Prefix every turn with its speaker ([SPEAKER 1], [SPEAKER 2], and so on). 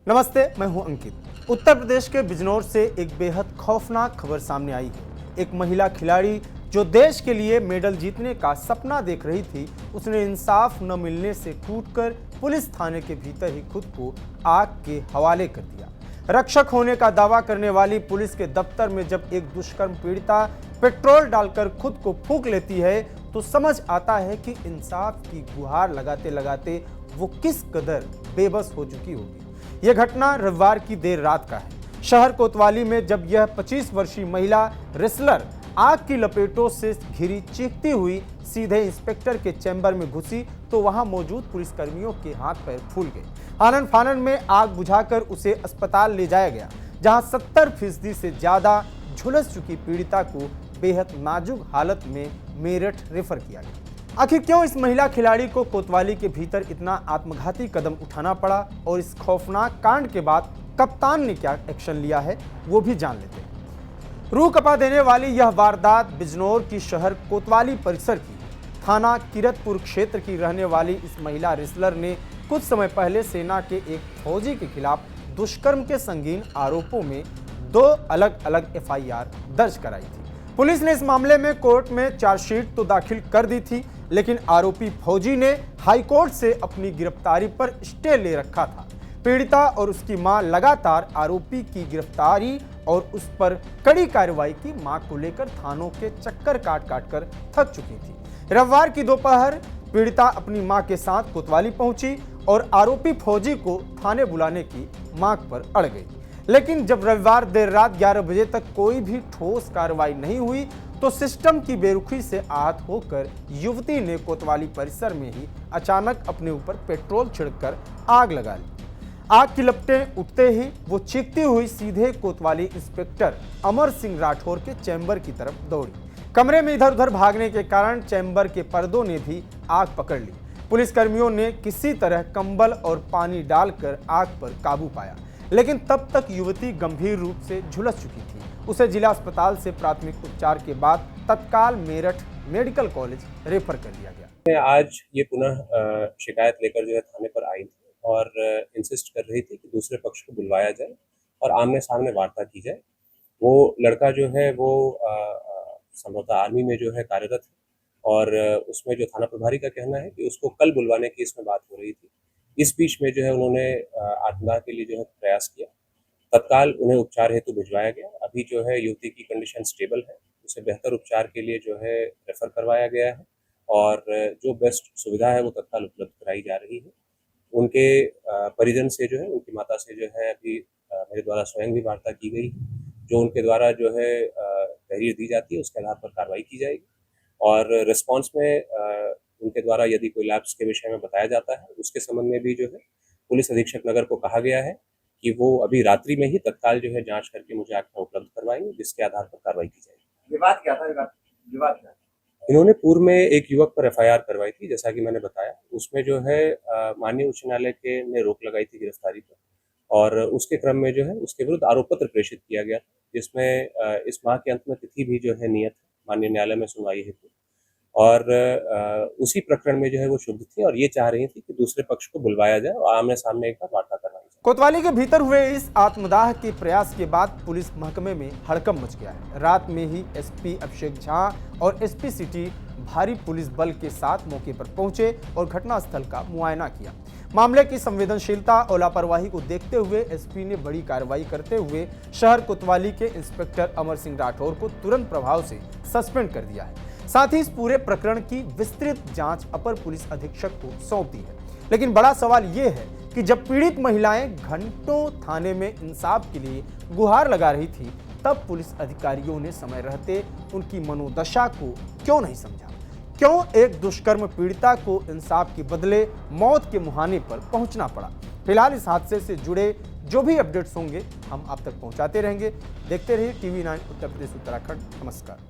[SPEAKER 1] नमस्ते, मैं हूं अंकित। उत्तर प्रदेश के बिजनौर से एक बेहद खौफनाक खबर सामने आई है। एक महिला खिलाड़ी जो देश के लिए मेडल जीतने का सपना देख रही थी, उसने इंसाफ न मिलने से टूटकर पुलिस थाने के भीतर ही खुद को आग के हवाले कर दिया। रक्षक होने का दावा करने वाली पुलिस के दफ्तर में जब एक दुष्कर्म पीड़िता पेट्रोल डालकर खुद को फूंक लेती है तो समझ आता है कि इंसाफ की गुहार लगाते लगाते वो किस कदर बेबस हो चुकी होगी। यह घटना रविवार की देर रात का है। शहर कोतवाली में जब यह 25 वर्षीय महिला रेसलर आग की लपेटों से घिरी चीखती हुई सीधे इंस्पेक्टर के चैम्बर में घुसी तो वहां मौजूद पुलिसकर्मियों के हाथ पैर फूल गए। आनन फानन में आग बुझाकर उसे अस्पताल ले जाया गया, जहां 70% से ज्यादा झुलस चुकी पीड़िता को बेहद नाजुक हालत में मेरठ रेफर किया गया। आखिर क्यों इस महिला खिलाड़ी को कोतवाली के भीतर इतना आत्मघाती कदम उठाना पड़ा और इस खौफनाक कांड के बाद कप्तान ने क्या एक्शन लिया है, वो भी जान लेते हैं। रूह कपा देने वाली यह वारदात बिजनौर की शहर कोतवाली परिसर की थाना किरतपुर क्षेत्र की रहने वाली इस महिला रेसलर ने कुछ समय पहले सेना के एक फौजी के खिलाफ दुष्कर्म के संगीन आरोपों में 2 अलग अलग FIR दर्ज कराई थी। पुलिस ने इस मामले में कोर्ट में चार्जशीट तो दाखिल कर दी थी, लेकिन आरोपी फौजी ने हाईकोर्ट से अपनी गिरफ्तारी पर स्टे ले रखा था। पीड़िता और उसकी मां लगातार आरोपी की गिरफ्तारी और उस पर कड़ी कार्रवाई की मांग को लेकर थानों के चक्कर काट कर थक चुकी थी। रविवार की दोपहर पीड़िता अपनी मां के साथ कोतवाली पहुंची और आरोपी फौजी को थाने बुलाने की मांग पर अड़ गई। लेकिन जब रविवार देर रात 11 बजे तक कोई भी ठोस कार्रवाई नहीं हुई तो सिस्टम की बेरुखी से आहत होकर युवती ने कोतवाली परिसर में ही अचानक अपने ऊपर पेट्रोल छिड़ककर आग लगा ली। आग की लपटें उठते ही वो चीखती हुई सीधे कोतवाली इंस्पेक्टर अमर सिंह राठौर के चैम्बर की तरफ दौड़ी। कमरे में इधर उधर भागने के कारण चैम्बर के पर्दों ने भी आग पकड़ ली। पुलिसकर्मियों ने किसी तरह कंबल और पानी डालकर आग पर काबू पाया, लेकिन तब तक युवती गंभीर रूप से झुलस चुकी थी। उसे जिला अस्पताल से प्राथमिक उपचार के बाद तत्काल मेरठ मेडिकल कॉलेज रेफर कर दिया गया।
[SPEAKER 2] आज ये पुनः शिकायत लेकर जो है थाने पर आई थी और इंसिस्ट कर रही थी कि दूसरे पक्ष को बुलवाया जाए और आमने सामने वार्ता की जाए। वो लड़का जो है वो संभवतः आर्मी में जो है कार्यरत है और उसमें जो थाना प्रभारी का कहना है कि उसको कल बुलवाने की इसमें बात हो रही थी। इस बीच में जो है उन्होंने आत्मदाह के लिए जो है प्रयास किया। तत्काल उन्हें उपचार हेतु भिजवाया गया। अभी जो है युवती की कंडीशन स्टेबल है, उसे बेहतर उपचार के लिए जो है रेफर करवाया गया है और जो बेस्ट सुविधा है वो तत्काल उपलब्ध कराई जा रही है। उनके परिजन से जो है, उनकी माता से जो है अभी मेरे द्वारा स्वयं भी वार्ता की गई है। जो उनके द्वारा जो है तहरीर दी जाती है उसके आधार पर कार्रवाई की जाएगी और रिस्पॉन्स में उनके द्वारा यदि कोई लैप्स के विषय में बताया जाता है उसके संबंध में भी जो है पुलिस अधीक्षक नगर को कहा गया है कि वो अभी रात्रि में ही तत्काल जो है जांच करके मुझे आंकड़ा उपलब्ध करवाएंगे, जिसके आधार पर कार्रवाई की जाएगी।
[SPEAKER 3] विवाद क्या था? विवाद क्या?
[SPEAKER 2] इन्होंने पूर्व में एक युवक पर FIR करवाई थी, जैसा कि मैंने बताया। उसमें जो है माननीय उच्च न्यायालय के ने रोक लगाई थी गिरफ्तारी पर और उसके क्रम में जो है उसके विरुद्ध आरोप पत्र प्रेषित किया गया था, जिसमें इस माह के अंत में तिथि भी जो है नियत माननीय न्यायालय में सुनवाई हेतु और उसी प्रकरण में जो है वो शुद्ध थी और ये चाह रही थी कि दूसरे पक्ष को बुलवाया जाए और आमने सामने एक बार वार्ता करवाई जाए।
[SPEAKER 1] कोतवाली के भीतर हुए इस आत्मदाह के प्रयास के बाद पुलिस महकमे में हड़कंप मच गया है। रात में ही SP अभिषेक झा और SP सिटी भारी पुलिस बल के साथ मौके पर पहुंचे और घटनास्थल का मुआयना किया। मामले की संवेदनशीलता और लापरवाही को देखते हुए SP ने बड़ी कार्रवाई करते हुए शहर कोतवाली के इंस्पेक्टर अमर सिंह राठौर को तुरंत प्रभाव से सस्पेंड कर दिया है। साथ ही इस पूरे प्रकरण की विस्तृत जांच अपर पुलिस अधीक्षक को सौंप दी है। लेकिन बड़ा सवाल यह है कि जब पीड़ित महिलाएं घंटों थाने में इंसाफ के लिए गुहार लगा रही थी, तब पुलिस अधिकारियों ने समय रहते उनकी मनोदशा को क्यों नहीं समझा? क्यों एक दुष्कर्म पीड़िता को इंसाफ के बदले मौत के मुहाने पर पहुंचना पड़ा? फिलहाल इस हादसे से जुड़े जो भी अपडेट्स होंगे हम आप तक पहुंचाते रहेंगे। देखते रहिए TV9 उत्तर प्रदेश उत्तराखंड। नमस्कार।